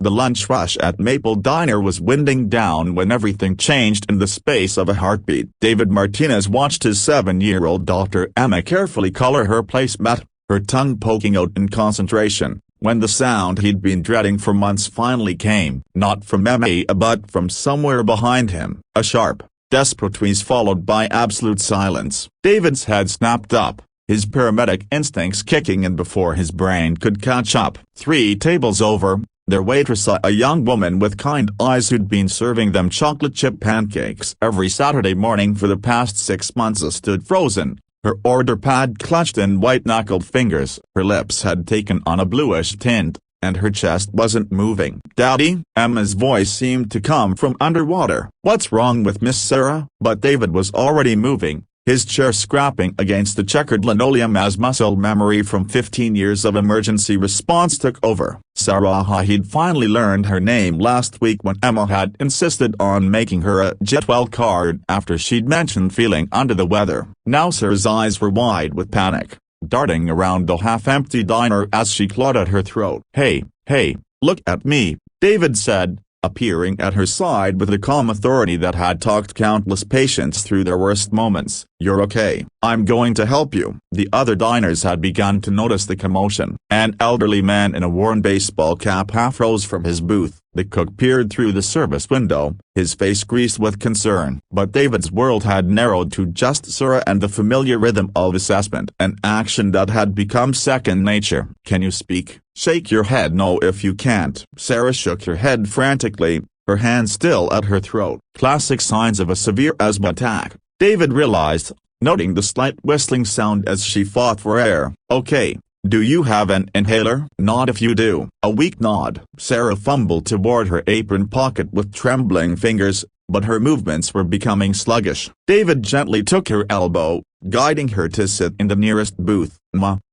The lunch rush at Maple Diner was winding down when everything changed in the space of a heartbeat. David Martinez watched his 7-year-old daughter Emma carefully color her placemat, her tongue poking out in concentration, when the sound he'd been dreading for months finally came. Not from Emma but from somewhere behind him, a sharp, desperate wheeze followed by absolute silence. David's head snapped up, his paramedic instincts kicking in before his brain could catch up. 3 tables over, their waitress, a young woman with kind eyes who'd been serving them chocolate chip pancakes every Saturday morning for the past 6 months, stood frozen, her order pad clutched in white-knuckled fingers. Her lips had taken on a bluish tint, and her chest wasn't moving. "Daddy?" Emma's voice seemed to come from underwater. "What's wrong with Miss Sarah?" But David was already moving, his chair scrapping against the checkered linoleum as muscle memory from 15 years of emergency response took over. Sarah. He'd finally learned her name last week when Emma had insisted on making her a Jetwell card after she'd mentioned feeling under the weather. Now Sarah's eyes were wide with panic, darting around the half-empty diner as she clawed at her throat. Hey, look at me," David said, appearing at her side with the calm authority that had talked countless patients through their worst moments. "You're okay. I'm going to help you." The other diners had begun to notice the commotion. An elderly man in a worn baseball cap half rose from his booth. The cook peered through the service window, his face greased with concern. But David's world had narrowed to just Sarah and the familiar rhythm of assessment, an action that had become second nature. "Can you speak?" "Shake your head no if you can't." Sarah shook her head frantically, her hand still at her throat. Classic signs of a severe asthma attack, David realized, noting the slight whistling sound as she fought for air. "Okay. Do you have an inhaler?" "Not if you do." A weak nod. Sarah fumbled toward her apron pocket with trembling fingers, but her movements were becoming sluggish. David gently took her elbow, guiding her to sit in the nearest booth.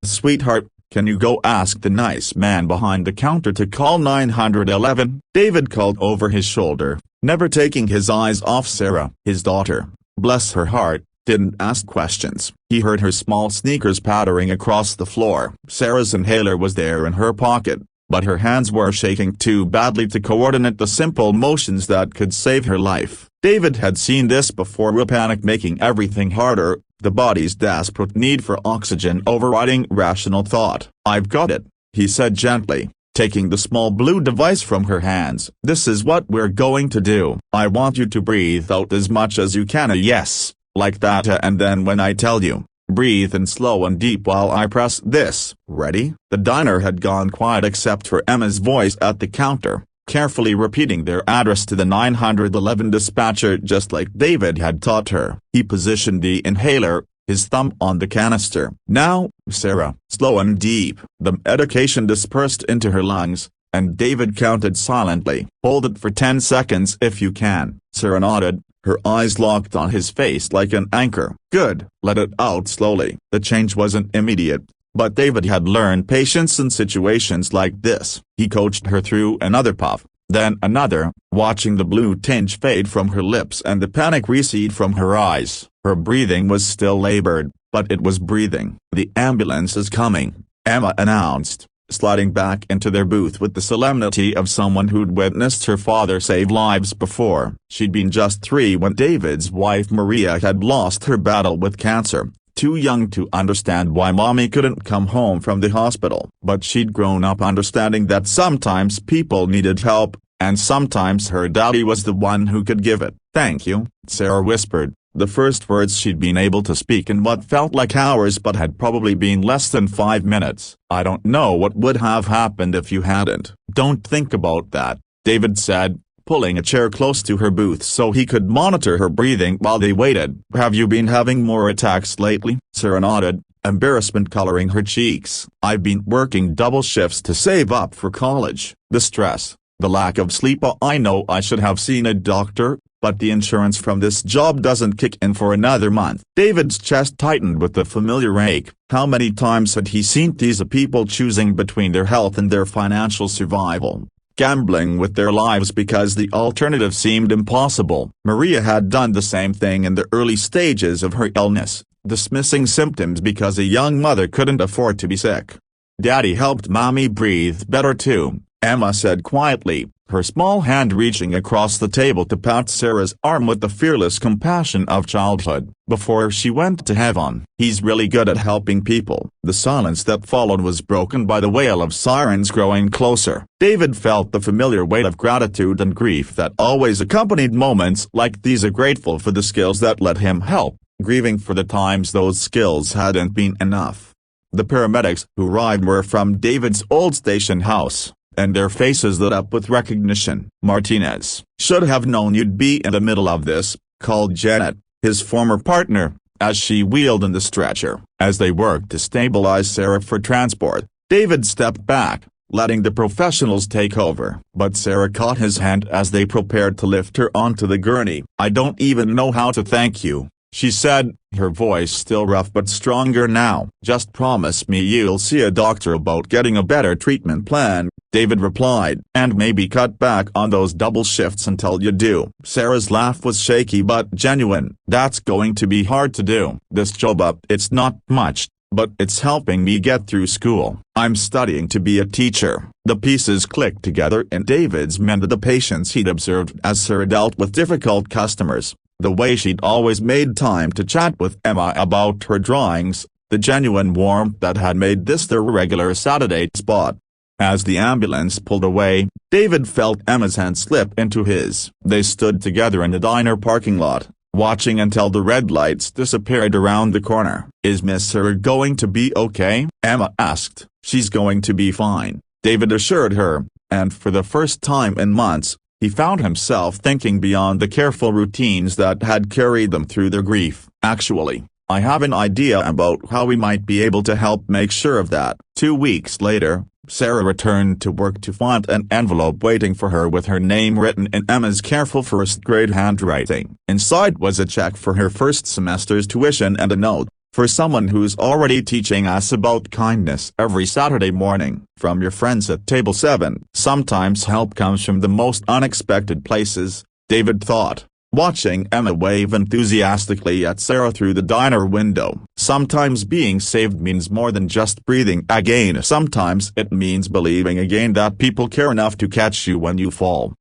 Sweetheart, can you go ask the nice man behind the counter to call 911? David called over his shoulder, never taking his eyes off Sarah. His daughter, bless her heart, didn't ask questions. He heard her small sneakers pattering across the floor. Sarah's inhaler was there in her pocket, but her hands were shaking too badly to coordinate the simple motions that could save her life. David had seen this before, with panic making everything harder, the body's desperate need for oxygen overriding rational thought. "I've got it," he said gently, taking the small blue device from her hands. "This is what we're going to do. I want you to breathe out as much as you can. Yes. Like that, and then when I tell you, breathe in slow and deep while I press this. Ready?" The diner had gone quiet except for Emma's voice at the counter, carefully repeating their address to the 911 dispatcher just like David had taught her. He positioned the inhaler, his thumb on the canister. "Now, Sarah." Slow and deep. The medication dispersed into her lungs, and David counted silently. "Hold it for 10 seconds if you can." Sarah nodded, her eyes locked on his face like an anchor. "Good." "Let it out slowly." The change wasn't immediate, but David had learned patience in situations like this. He coached her through another puff, then another, watching the blue tinge fade from her lips and the panic recede from her eyes. Her breathing was still labored, but it was breathing. "The ambulance is coming," Emma announced, sliding back into their booth with the solemnity of someone who'd witnessed her father save lives before. She'd been just 3 when David's wife Maria had lost her battle with cancer, too young to understand why mommy couldn't come home from the hospital. But she'd grown up understanding that sometimes people needed help, and sometimes her daddy was the one who could give it. "Thank you," Sarah whispered, the first words she'd been able to speak in what felt like hours but had probably been less than 5 minutes. "I don't know what would have happened if you hadn't." "Don't think about that," David said, pulling a chair close to her booth so he could monitor her breathing while they waited. "Have you been having more attacks lately?" Sarah nodded, embarrassment coloring her cheeks. "I've been working double shifts to save up for college. The stress, the lack of sleep. I know I should have seen a doctor, but the insurance from this job doesn't kick in for another month." David's chest tightened with the familiar ache. How many times had he seen these people choosing between their health and their financial survival, gambling with their lives because the alternative seemed impossible. Maria had done the same thing in the early stages of her illness, dismissing symptoms because a young mother couldn't afford to be sick. Daddy helped mommy breathe better too, Emma said quietly, her small hand reaching across the table to pat Sarah's arm with the fearless compassion of childhood. Before she went to heaven, he's really good at helping people. The silence that followed was broken by the wail of sirens growing closer. David felt the familiar weight of gratitude and grief that always accompanied moments like these. Grateful for the skills that let him help, grieving for the times those skills hadn't been enough. The paramedics who arrived were from David's old station house, and their faces lit up with recognition. "Martinez, should have known you'd be in the middle of this," called Janet, his former partner, as she wheeled in the stretcher. As they worked to stabilize Sarah for transport, David stepped back, letting the professionals take over. But Sarah caught his hand as they prepared to lift her onto the gurney. "I don't even know how to thank you," she said, her voice still rough but stronger now. "Just promise me you'll see a doctor about getting a better treatment plan," David replied. "And maybe cut back on those double shifts until you do." Sarah's laugh was shaky but genuine. "That's going to be hard to do. This job it's not much, but it's helping me get through school. I'm studying to be a teacher." The pieces clicked together in David's mind. The patience he'd observed as Sarah dealt with difficult customers, the way she'd always made time to chat with Emma about her drawings, the genuine warmth that had made this their regular Saturday spot. As the ambulance pulled away, David felt Emma's hand slip into his. They stood together in the diner parking lot, watching until the red lights disappeared around the corner. "Is Miss Sarah going to be okay?" Emma asked. "She's going to be fine," David assured her, and for the first time in months, he found himself thinking beyond the careful routines that had carried them through their grief. "Actually, I have an idea about how we might be able to help make sure of that." 2 weeks later, Sarah returned to work to find an envelope waiting for her with her name written in Emma's careful first-grade handwriting. Inside was a check for her first semester's tuition and a note, "For someone who's already teaching us about kindness every Saturday morning. From your friends at Table 7. Sometimes help comes from the most unexpected places," David thought, watching Emma wave enthusiastically at Sarah through the diner window. Sometimes being saved means more than just breathing again. Sometimes it means believing again that people care enough to catch you when you fall.